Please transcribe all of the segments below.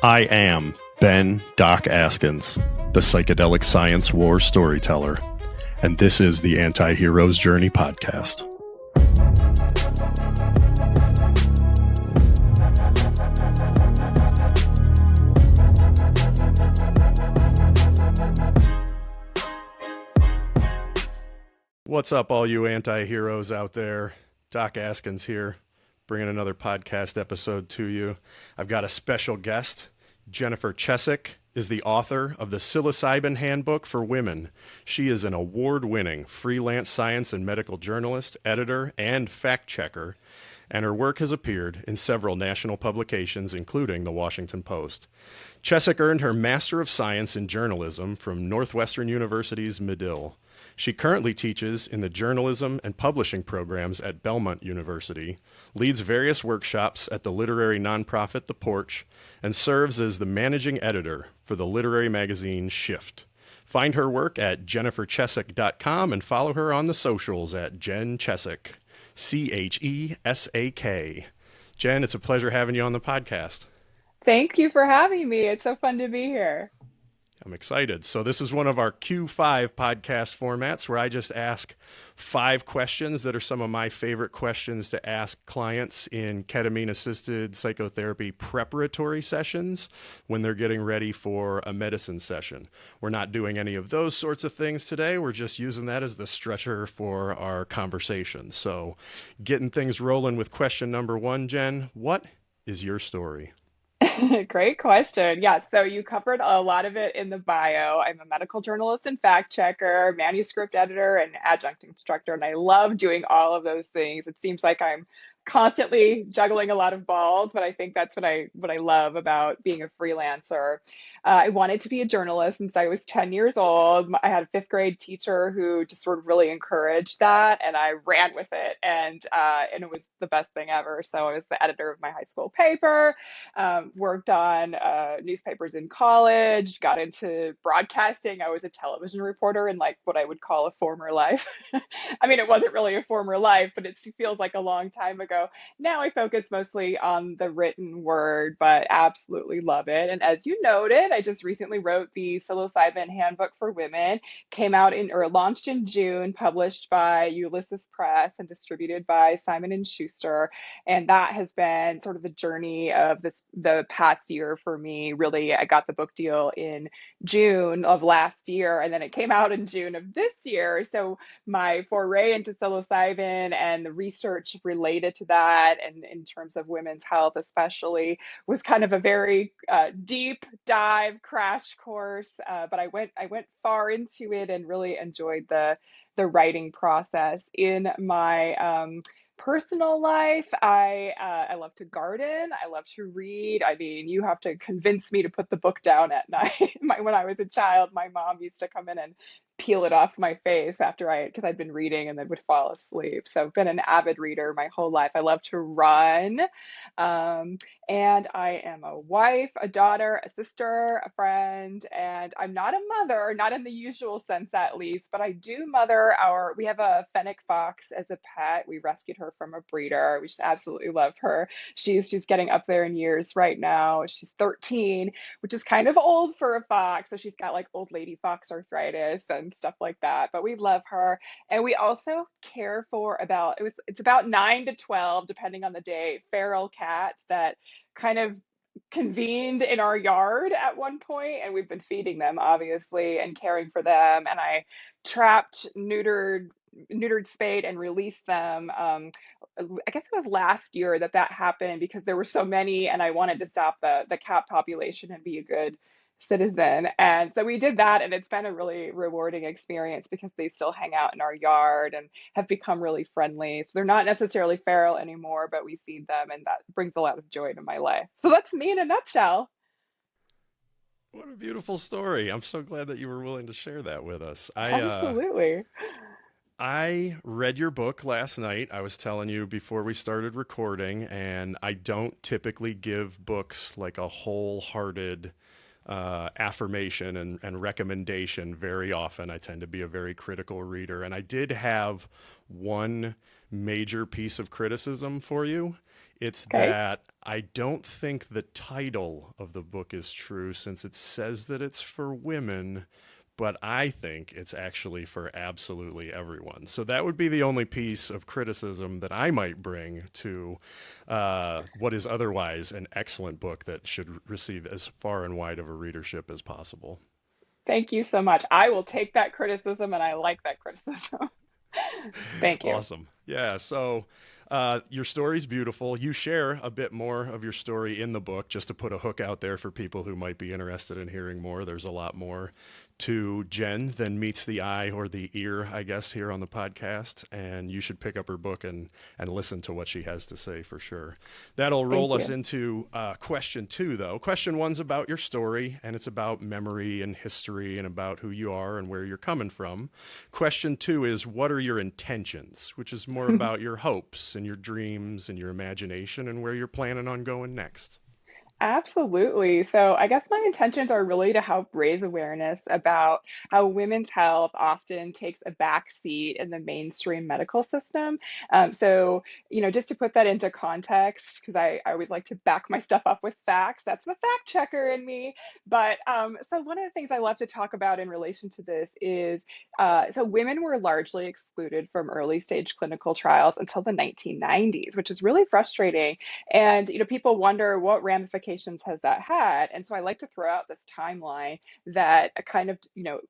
I am Ben Doc Askins, the Psychedelic Science War storyteller, and this is the Anti-Hero's Journey podcast. What's up, all you anti-heroes out there? Doc Askins here, bringing another podcast episode to you. I've got a special guest. Jennifer Chesak is the author of the Psilocybin Handbook for Women. She is an award-winning freelance science and medical journalist, editor, and fact-checker, and her work has appeared in several national publications, including the Washington Post. Chesak earned her Master of Science in Journalism from Northwestern University's Medill. She currently teaches in the journalism and publishing programs at Belmont University, leads various workshops at the literary nonprofit The Porch, and serves as the managing editor for the literary magazine Shift. Find her work at jenniferchesak.com and follow her on the socials at Jen Chesak, Chesak. Jen, it's a pleasure having you on the podcast. Thank you for having me. It's so fun to be here. I'm excited. So this is one of our Q5 podcast formats where I just ask 5 questions that are some of my favorite questions to ask clients in ketamine-assisted psychotherapy preparatory sessions when they're getting ready for a medicine session. We're not doing any of those sorts of things today. We're just using that as the stretcher for our conversation. So getting things rolling with question number 1, Jen, what is your story? Great question. Yeah, so you covered a lot of it in the bio. I'm a medical journalist and fact checker, manuscript editor, and adjunct instructor, and I love doing all of those things. It seems like I'm constantly juggling a lot of balls, but I think that's what I love about being a freelancer. I wanted to be a journalist since I was 10 years old. I had a fifth grade teacher who just sort of really encouraged that, and I ran with it, and it was the best thing ever. So I was the editor of my high school paper, worked on newspapers in college, got into broadcasting. I was a television reporter in like what I would call a former life. I mean, it wasn't really a former life, but it feels like a long time ago. Now I focus mostly on the written word, but absolutely love it. And as you noted, I just recently wrote the Psilocybin Handbook for Women, came out in or launched in June, published by Ulysses Press and distributed by Simon and Schuster. And that has been sort of the journey of the past year for me. Really, I got the book deal in June of last year, and then it came out in June of this year. So my foray into psilocybin and the research related to that, and in terms of women's health especially, was kind of a very deep dive crash course. But I went far into it and really enjoyed the writing process. In my personal life, I love to garden. I love to read. I mean, you have to convince me to put the book down at night. When I was a child, my mom used to come in and peel it off my face because I'd been reading and then would fall asleep. So I've been an avid reader my whole life. I love to run. Um, and I am a wife, a daughter, a sister, a friend, and I'm not a mother, not in the usual sense at least, but I do mother we have a fennec fox as a pet. We rescued her from a breeder. We just absolutely love her. She's getting up there in years right now. She's 13, which is kind of old for a fox. So she's got like old lady fox arthritis and stuff like that. But we love her. And we also care for it's about 9 to 12, depending on the day, feral cats that kind of convened in our yard at one point, and we've been feeding them obviously and caring for them. And I trapped, neutered, spayed, and released them. I guess it was last year that happened because there were so many, and I wanted to stop the cat population and be a good citizen. And so we did that, and it's been a really rewarding experience because they still hang out in our yard and have become really friendly. So they're not necessarily feral anymore, but we feed them, and that brings a lot of joy to my life. So that's me in a nutshell. What a beautiful story. I'm so glad that you were willing to share that with us. Absolutely. I read your book last night. I was telling you before we started recording, and I don't typically give books like a wholehearted affirmation and recommendation very often. I tend to be a very critical reader, and I did have one major piece of criticism for you It's Okay. that I don't think the title of the book is true since it says that it's for women, but I think it's actually for absolutely everyone. So that would be the only piece of criticism that I might bring to what is otherwise an excellent book that should receive as far and wide of a readership as possible. Thank you so much. I will take that criticism and I like that criticism. Thank you. Awesome. Yeah. So your story's beautiful. You share a bit more of your story in the book just to put a hook out there for people who might be interested in hearing more. There's a lot more to Jen than meets the eye or the ear, I guess, here on the podcast. And you should pick up her book and listen to what she has to say for sure. That'll roll Thank us you. into question two, though. Question one's about your story, and it's about memory and history and about who you are and where you're coming from. Question two is, what are your intentions? Which is more about your hopes and your dreams and your imagination and where you're planning on going next. Absolutely. So I guess my intentions are really to help raise awareness about how women's health often takes a back seat in the mainstream medical system. Just to put that into context, because I always like to back my stuff up with facts. That's the fact checker in me. So one of the things I love to talk about in relation to this is so women were largely excluded from early stage clinical trials until the 1990s, which is really frustrating. And people wonder what ramifications has that had. And so I like to throw out this timeline that kind of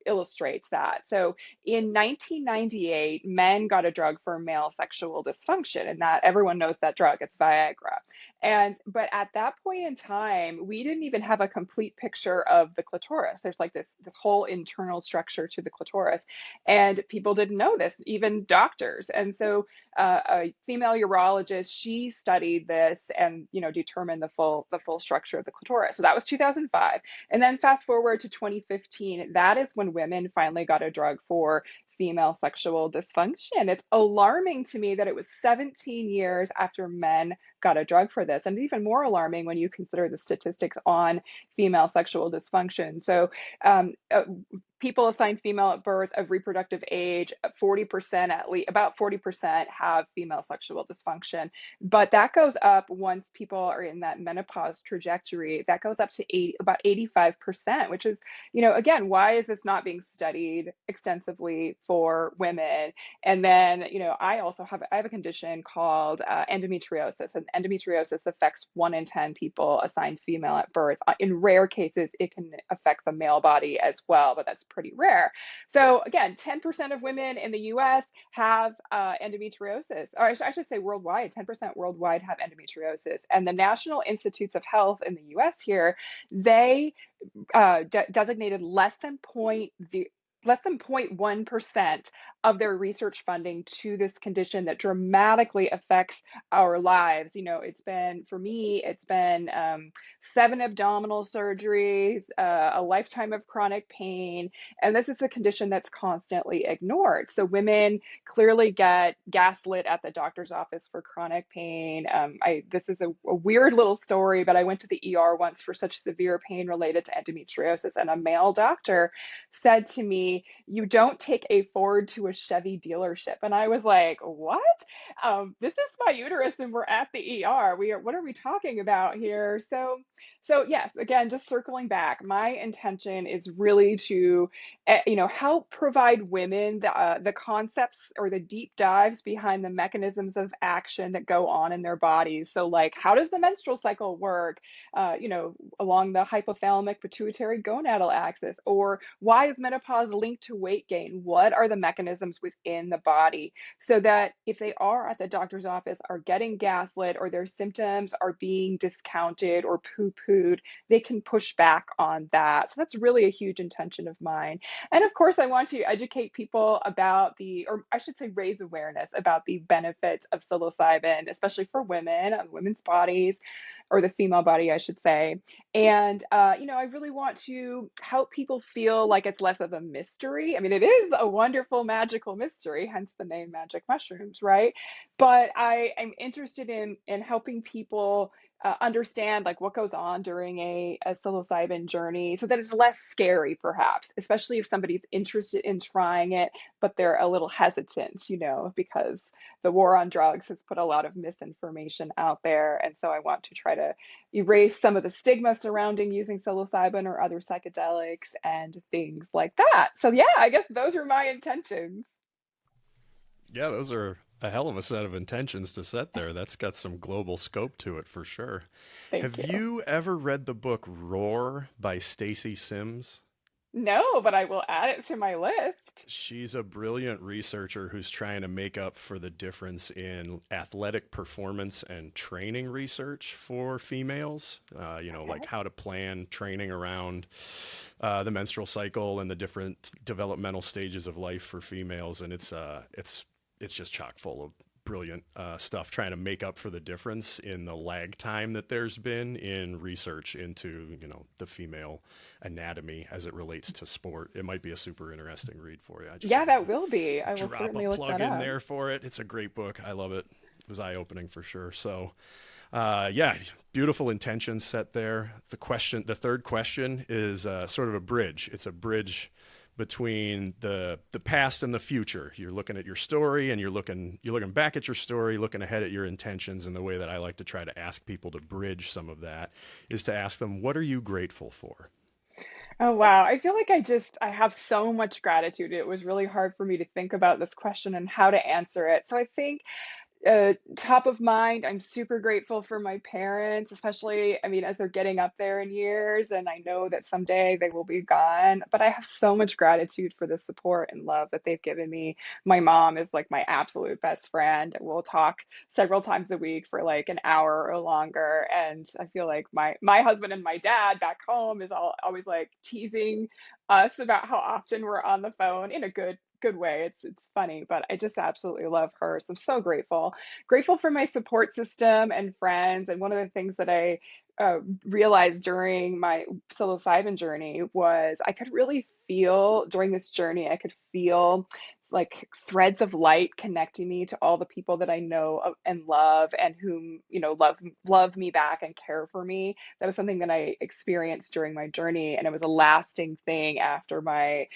illustrates that. So in 1998, men got a drug for male sexual dysfunction, and that everyone knows that drug. It's Viagra. And but at that point in time, we didn't even have a complete picture of the clitoris. There's like this whole internal structure to the clitoris, and people didn't know this, even doctors. And so a female urologist, she studied this and determined the full structure of the clitoris. So that was 2005. And then fast forward to 2015, that is when women finally got a drug for female sexual dysfunction. It's alarming to me that it was 17 years after men got a drug for this, and even more alarming when you consider the statistics on female sexual dysfunction. So um, uh, people assigned female at birth of reproductive age, 40%, at least about 40% have female sexual dysfunction. But that goes up once people are in that menopause trajectory. That goes up to about 85%, which is, again, why is this not being studied extensively for women? And then, I have a condition called endometriosis, and endometriosis affects 1 in 10 people assigned female at birth. In rare cases, it can affect the male body as well, but that's pretty rare. So again, 10% of women in the US have endometriosis, or I should say worldwide, 10% worldwide have endometriosis. And the National Institutes of Health in the US here, they designated less than 0.1% of their research funding to this condition that dramatically affects our lives. For me, it's been 7 abdominal surgeries, a lifetime of chronic pain, and this is a condition that's constantly ignored. So women clearly get gaslit at the doctor's office for chronic pain. This is a weird little story, but I went to the ER once for such severe pain related to endometriosis, and a male doctor said to me, "You don't take a Ford to a Chevy dealership." And I was like, "What? This is my uterus and we're at the ER. What are we talking about here?" So yes, again, just circling back, my intention is really to, help provide women the concepts or the deep dives behind the mechanisms of action that go on in their bodies. So like, how does the menstrual cycle work? Along the hypothalamic pituitary gonadal axis, or why is menopause linked to weight gain? What are the mechanisms within the body? So that if they are at the doctor's office, are getting gaslit, or their symptoms are being discounted or poo-pooed, they can push back on that. So that's really a huge intention of mine. And of course, I want to educate people about or I should say, raise awareness about the benefits of psilocybin, especially for women, women's bodies, or the female body, I should say. And, I really want to help people feel like it's less of a mystery. I mean, it is a wonderful, magical mystery, hence the name magic mushrooms, right? But I am interested in helping people understand like what goes on during a psilocybin journey so that it's less scary, perhaps, especially if somebody's interested in trying it, but they're a little hesitant, because the war on drugs has put a lot of misinformation out there. And so I want to try to erase some of the stigma surrounding using psilocybin or other psychedelics and things like that. So, yeah, I guess those are my intentions. Yeah, those are a hell of a set of intentions to set there. That's got some global scope to it for sure. Thank Have you. you ever read the book Roar by Stacy Sims? No, but I will add it to my list. She's a brilliant researcher who's trying to make up for the difference in athletic performance and training research for females. Like Okay. how to plan training around the menstrual cycle and the different developmental stages of life for females, and it's just chock full of brilliant stuff trying to make up for the difference in the lag time that there's been in research into the female anatomy as it relates to sport. It might be a super interesting read for you. I just Yeah, wanted that to will be. I will drop a certainly look that plug in up. there for it. It's a great book. I love it. It was eye opening for sure. So yeah, beautiful intentions set there. The third question is sort of a bridge. It's a bridge between the past and the future. You're looking at your story, and you're looking back at your story, looking ahead at your intentions. And the way that I like to try to ask people to bridge some of that is to ask them, "What are you grateful for?" Oh, wow. I feel like I have so much gratitude. It was really hard for me to think about this question and how to answer it. So I think top of mind, I'm super grateful for my parents, especially, I mean, as they're getting up there in years, and I know that someday they will be gone. But I have so much gratitude for the support and love that they've given me. My mom is like my absolute best friend. We'll talk several times a week for like an hour or longer. And I feel like my husband and my dad back home is always like teasing us about how often we're on the phone in a good way. It's funny, but I just absolutely love her. So I'm so grateful for my support system and friends. And one of the things that I realized during my psilocybin journey was I could really feel during this journey, I could feel like threads of light connecting me to all the people that I know and love and whom, love me back and care for me. That was something that I experienced during my journey, and it was a lasting thing after my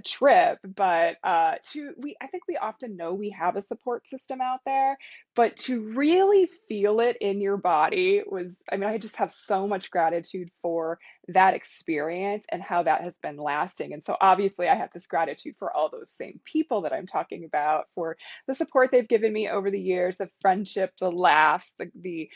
trip. But I think we often know we have a support system out there, but to really feel it in your body was, I mean, I just have so much gratitude for that experience and how that has been lasting. And so obviously I have this gratitude for all those same people that I'm talking about, for the support they've given me over the years, the friendship, the laughs, the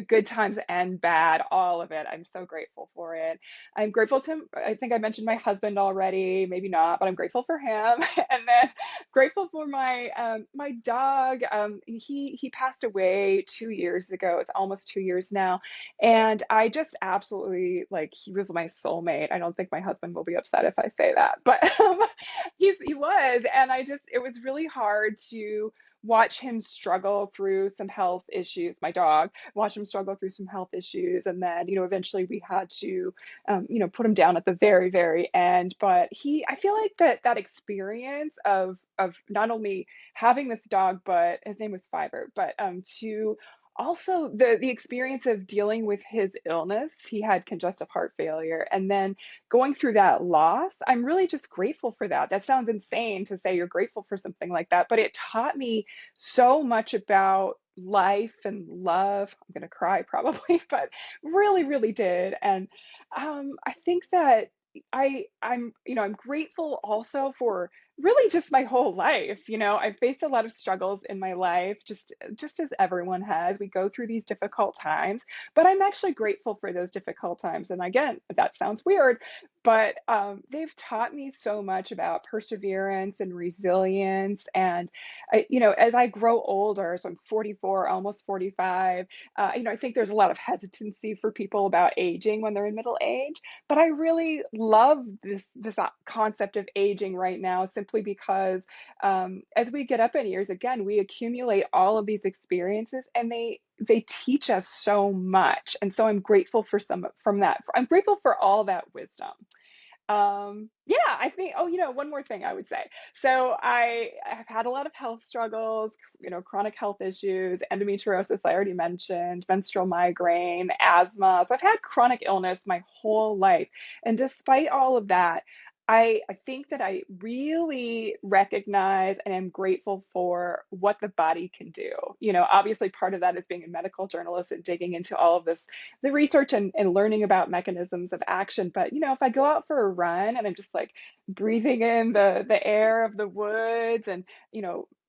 good times and bad, all of it. I'm so grateful for it. I'm grateful to, I think I mentioned my husband already, maybe not, but I'm grateful for him. And then grateful for my dog. He passed away 2 years ago. It's almost 2 years now. And I just absolutely, like, he was my soulmate. I don't think my husband will be upset if I say that, but he was. And it was really hard to watch him struggle through some health issues, my dog, watch him struggle through some health issues. And then, eventually we had to, put him down at the very, very end. But I feel like that experience of not only having this dog, but his name was Fiber, but to also the experience of dealing with his illness. He had congestive heart failure, and then going through that loss. I'm really just grateful for that. That sounds insane to say you're grateful for something like that, but it taught me so much about life and love. I'm gonna cry probably, but really, really did. And I think that I'm grateful also for really just my whole life. I've faced a lot of struggles in my life, just as everyone has. We go through these difficult times, but I'm actually grateful for those difficult times. And again, that sounds weird, but they've taught me so much about perseverance and resilience. And as I grow older, so I'm 44, almost 45. I think there's a lot of hesitancy for people about aging when they're in middle age, but I really love this concept of aging right now, simply because as we get up in years, again, we accumulate all of these experiences, and they teach us so much. And so I'm grateful for some from that. I'm grateful for all that wisdom. Yeah, I think, oh, one more thing I would say. So I have had a lot of health struggles, chronic health issues, endometriosis, I already mentioned, menstrual migraine, asthma. So I've had chronic illness my whole life. And despite all of that, I think that I really recognize and am grateful for what the body can do. Obviously part of that is being a medical journalist and digging into all of this, the research and learning about mechanisms of action. But if I go out for a run and I'm just like breathing in the air of the woods and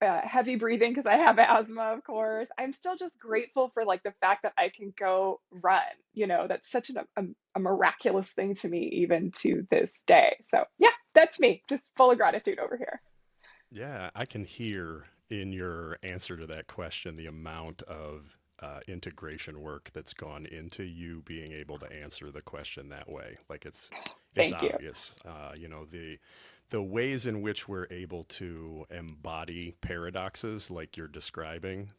heavy breathing because I have asthma, of course, I'm still just grateful for like the fact that I can go run. That's such a miraculous thing to me even to this day. So yeah, that's me, just full of gratitude over here. Yeah, I can hear in your answer to that question the amount of integration work that's gone into you being able to answer the question that way. Like it's Thank you. obvious. The ways in which we're able to embody paradoxes, like you're describing.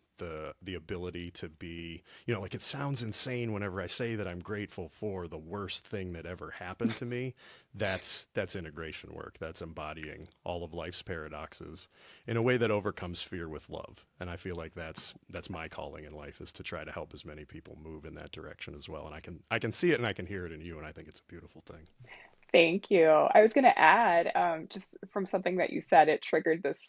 The ability to be, like it sounds insane whenever I say that I'm grateful for the worst thing that ever happened to me. That's integration work. That's embodying all of life's paradoxes in a way that overcomes fear with love. And I feel like that's my calling in life, is to try to help as many people move in that direction as well. And I can see it and I can hear it in you, and I think it's a beautiful thing. Thank you. I was going to add, just from something that you said, it triggered this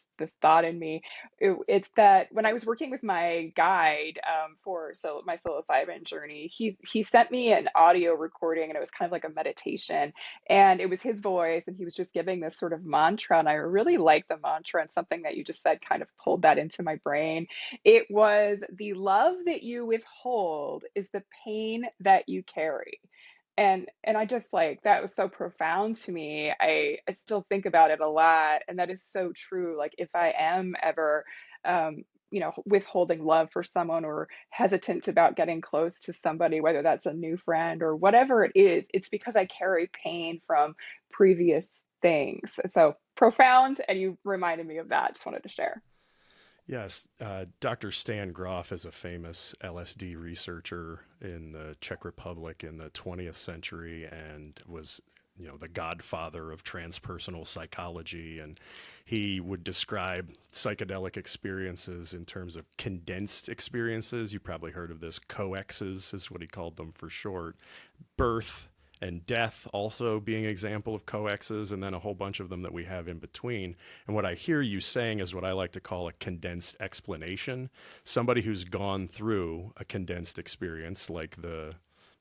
thought in me. It's that when I was working with my guide for my psilocybin journey, he sent me an audio recording, and it was kind of like a meditation, and it was his voice, and he was just giving this sort of mantra, and I really liked the mantra, and something that you just said kind of pulled that into my brain. It was, the love that you withhold is the pain that you carry. And I just, like, that was so profound to me. I still think about it a lot, and that is so true. Like, if I am ever withholding love for someone or hesitant about getting close to somebody, whether that's a new friend or whatever it is, it's because I carry pain from previous things. So profound, and you reminded me of that. Just wanted to share. Yes, Dr. Stan Grof is a famous LSD researcher in the Czech Republic in the 20th century, and was, the godfather of transpersonal psychology. And he would describe psychedelic experiences in terms of condensed experiences. You probably heard of this. Coexes is what he called them for short. Birth and death also being an example of coexes, and then a whole bunch of them that we have in between. And what I hear you saying is what I like to call a condensed explanation. Somebody who's gone through a condensed experience, like the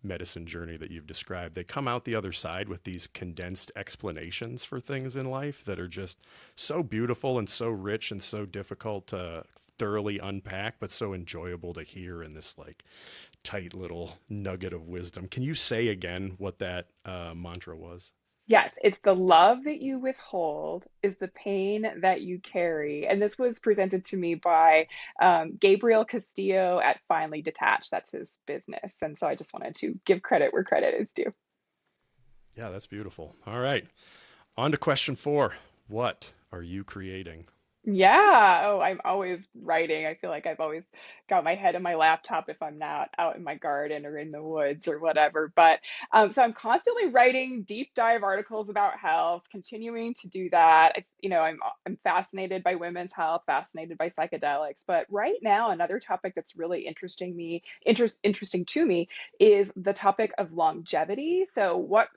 medicine journey that you've described, they come out the other side with these condensed explanations for things in life that are just so beautiful and so rich and so difficult to thoroughly unpack, but so enjoyable to hear in this like tight little nugget of wisdom. Can you say again what that mantra was? Yes, it's, the love that you withhold is the pain that you carry. And this was presented to me by Gabriel Castillo at Finally Detached. That's his business. And so I just wanted to give credit where credit is due. Yeah, that's beautiful. All right. On to question 4. What are you creating? Yeah. Oh, I'm always writing. I feel like I've always got my head in my laptop if I'm not out in my garden or in the woods or whatever. But so I'm constantly writing deep dive articles about health, continuing to do that. I'm fascinated by women's health, fascinated by psychedelics. But right now, another topic that's really interesting to me is the topic of longevity. So what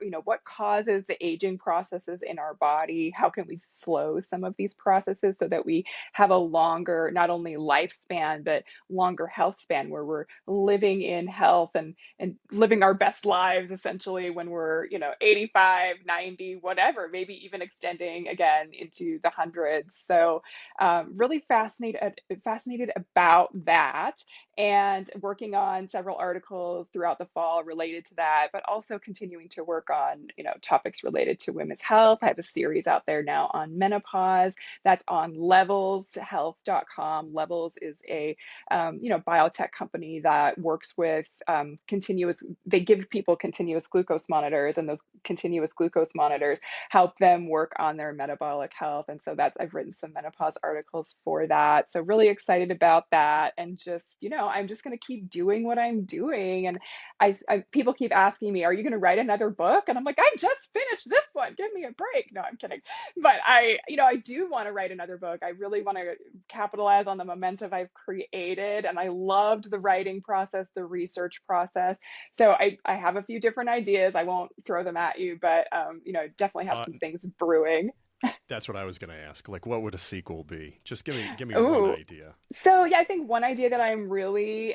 causes the aging processes in our body? How can we slow some of these processes so that we have a longer, not only lifespan, but longer health span, where we're living in health and living our best lives essentially when we're 85, 90, whatever, maybe even extending again into the hundreds. So really fascinated about that, and working on several articles throughout the fall related to that, but also continuing to work on topics related to women's health. I have a series out there now on menopause, that's on levelshealth.com. Levels is a biotech company that works with they give people continuous glucose monitors, and those continuous glucose monitors help them work on their metabolic health. And so I've written some menopause articles for that. So really excited about that. And just, I'm just going to keep doing what I'm doing. And people keep asking me, are you going to write another book? And I'm like, I just finished this one. Give me a break. No, I'm kidding. But I do want to write another book. I really want to capitalize on the momentum I've created. And I loved the writing process, the research process. So I have a few different ideas. I won't throw them at you, but definitely have Uh, some things brewing. that's what I was going to ask. Like, what would a sequel be? Just give me one Ooh. idea. So yeah, I think one idea that I'm really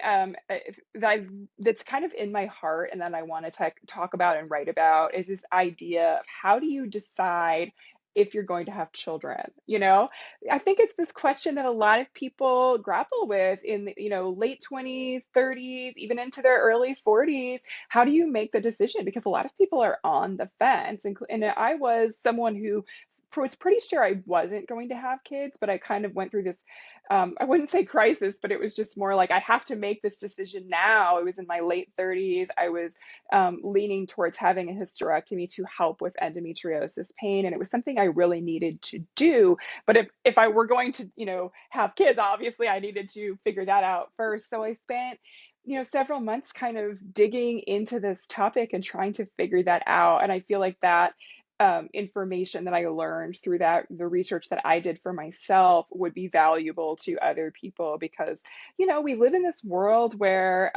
that's kind of in my heart and that I want to talk about and write about is this idea of how do you decide if you're going to have children? I think it's this question that a lot of people grapple with in late 20s, 30s, even into their early 40s. How do you make the decision? Because a lot of people are on the fence, and I was someone who was pretty sure I wasn't going to have kids, but I kind of went through this, I wouldn't say crisis, but it was just more like I have to make this decision now. It was in my late 30s. I was leaning towards having a hysterectomy to help with endometriosis pain, and it was something I really needed to do. But if I were going to, have kids, obviously I needed to figure that out first. So I spent several months kind of digging into this topic and trying to figure that out. And I feel like that information that I learned through the research that I did for myself would be valuable to other people because, we live in this world where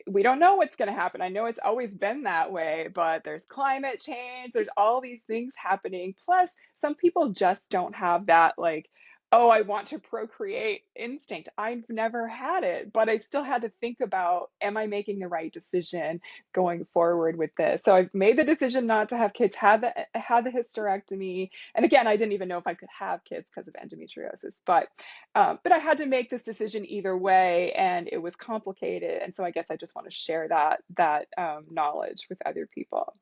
we don't know what's going to happen. I know it's always been that way, but there's climate change, there's all these things happening. Plus, some people just don't have that, like, oh, I want to procreate instinct. I've never had it, but I still had to think about, am I making the right decision going forward with this? So I've made the decision not to have kids, had the hysterectomy. And again, I didn't even know if I could have kids because of endometriosis, but I had to make this decision either way, and it was complicated. And so I guess I just want to share that knowledge with other people.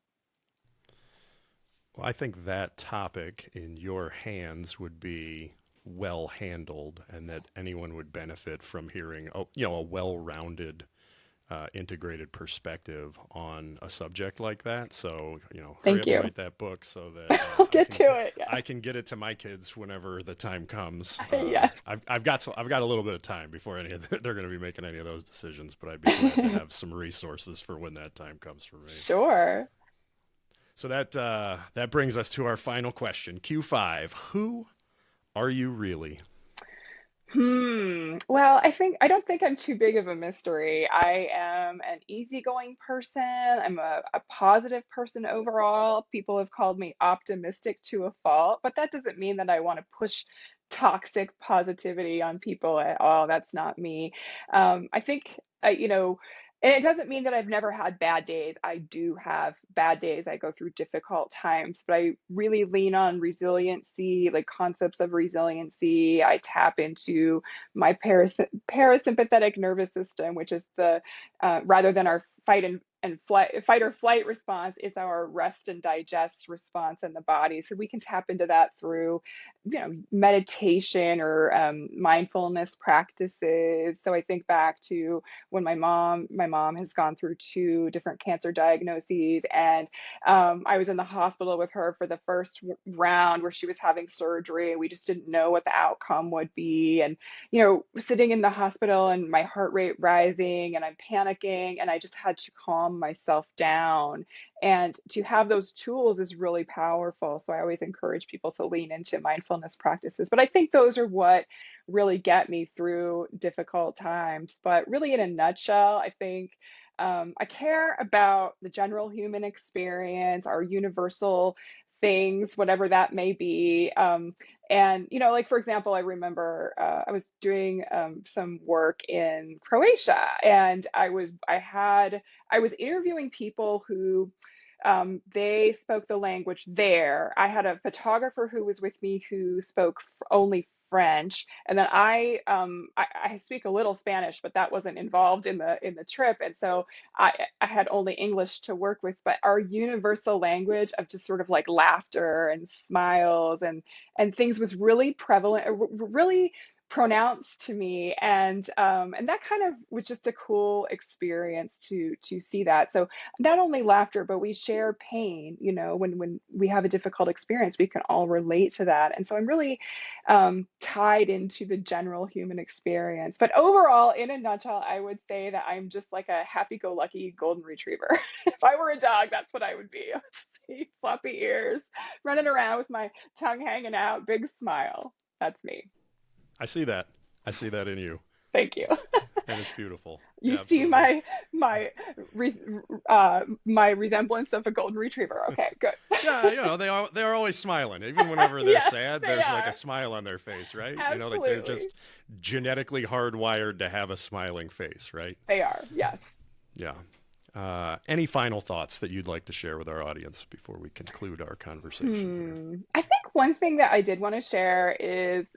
Well, I think that topic in your hands would be well handled, and that anyone would benefit from hearing, a well-rounded, integrated perspective on a subject like that. So, hurry Thank up and you. write that book so that I'll get to it. I Yes. can get it to my kids whenever the time comes. Yes. I've got a little bit of time before they're going to be making any of those decisions, but I'd be glad to have some resources for when that time comes for me. Sure. So that brings us to our final question. Q5. Who are you really? Well, I don't think I'm too big of a mystery. I am an easygoing person. I'm a positive person overall. People have called me optimistic to a fault, but that doesn't mean that I want to push toxic positivity on people at all. That's not me. I think, and it doesn't mean that I've never had bad days. I do have bad days. I go through difficult times, but I really lean on resiliency, like concepts of resiliency. I tap into my parasympathetic nervous system, which is the rather than our fight or flight response, it's our rest and digest response in the body. So we can tap into that through, meditation or mindfulness practices. So I think back to when my mom has gone through two different cancer diagnoses, and I was in the hospital with her for the first round where she was having surgery. We just didn't know what the outcome would be, and sitting in the hospital and my heart rate rising and I'm panicking, and I just had to calm myself down. And to have those tools is really powerful. So I always encourage people to lean into mindfulness practices. But I think those are what really get me through difficult times. But really, in a nutshell, I think I care about the general human experience, our universal things, whatever that may be. And, like for example, I remember I was doing some work in Croatia, and I was interviewing people who they spoke the language there. I had a photographer who was with me who spoke only French. And then I speak a little Spanish, but that wasn't involved in the trip. And so I had only English to work with, but our universal language of just sort of like laughter and smiles and things was really prevalent, really pronounced to me, and that kind of was just a cool experience to see that. So not only laughter, but we share pain. When we have a difficult experience, we can all relate to that. And so I'm really tied into the general human experience. But overall, in a nutshell, I would say that I'm just like a happy-go-lucky golden retriever. If I were a dog, that's what I would be. I would just see floppy ears, running around with my tongue hanging out, big smile. That's me. I see that. I see that in you. Thank you. And it's beautiful. You Yeah, see absolutely. my resemblance of a golden retriever. Okay, good. Yeah, they're always smiling. Even whenever they're Yes, sad, they there's like are. a smile on their face, right? Like they're Absolutely. just genetically hardwired to have a smiling face, right? They are. Yes. Yeah. Any final thoughts that you'd like to share with our audience before we conclude our conversation here? I think one thing that I did want to share is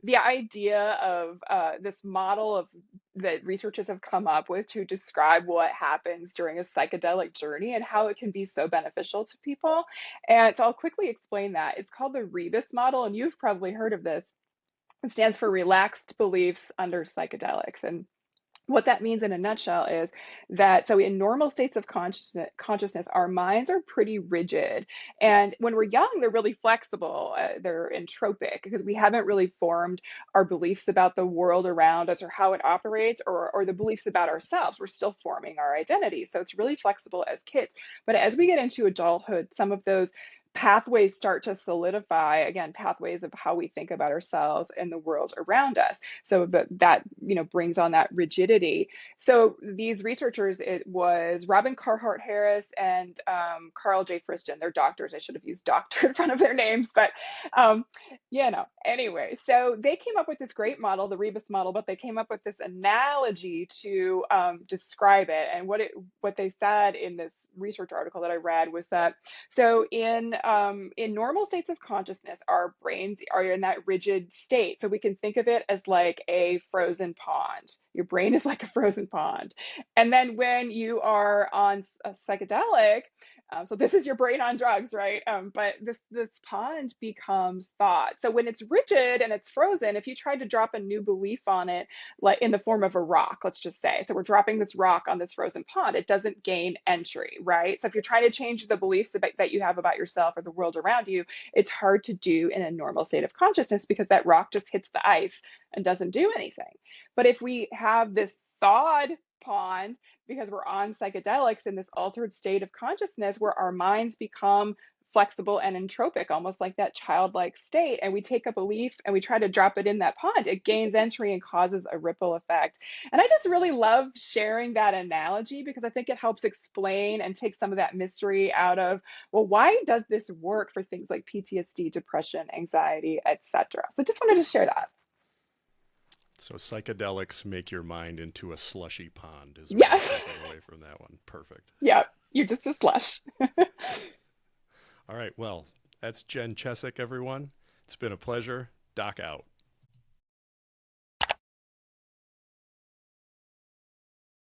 the idea of this model of that researchers have come up with to describe what happens during a psychedelic journey and how it can be so beneficial to people. And so I'll quickly explain that. It's called the Rebus model, and you've probably heard of this. It stands for relaxed beliefs under psychedelics. And what that means in a nutshell is that so in normal states of consciousness, our minds are pretty rigid. And when we're young, they're really flexible. They're entropic because we haven't really formed our beliefs about the world around us or how it operates, or the beliefs about ourselves. We're still forming our identity. So it's really flexible as kids. But as we get into adulthood, some of those pathways start to solidify, again, pathways of how we think about ourselves and the world around us. So that brings on that rigidity. So these researchers, it was Robin Carhart Harris and Carl J. Friston. They're doctors. I should have used doctor in front of their names, but anyway, so they came up with this great model, the Rebus model, but they came up with this analogy to describe it. And what they said in this research article that I read was that so in normal states of consciousness, our brains are in that rigid state. So we can think of it as like a frozen pond. Your brain is like a frozen pond. And then when you are on a psychedelic, so this is your brain on drugs, right? But this pond becomes thought. So when it's rigid and it's frozen, if you tried to drop a new belief on it, like in the form of a rock, let's just say, so we're dropping this rock on this frozen pond, it doesn't gain entry, right? So if you're trying to change the beliefs that you have about yourself or the world around you, it's hard to do in a normal state of consciousness because that rock just hits the ice and doesn't do anything. But if we have this thawed pond, because we're on psychedelics in this altered state of consciousness where our minds become flexible and entropic, almost like that childlike state, and we take a belief and we try to drop it in that pond, it gains entry and causes a ripple effect. And I just really love sharing that analogy because I think it helps explain and take some of that mystery out of, well, why does this work for things like PTSD, depression, anxiety, etc. So just wanted to share that. So psychedelics make your mind into a slushy pond is what I'm Yes. taking away from that one. Perfect. Yeah, you're just a slush. All right. Well, that's Jen Chesak, everyone. It's been a pleasure. Doc out.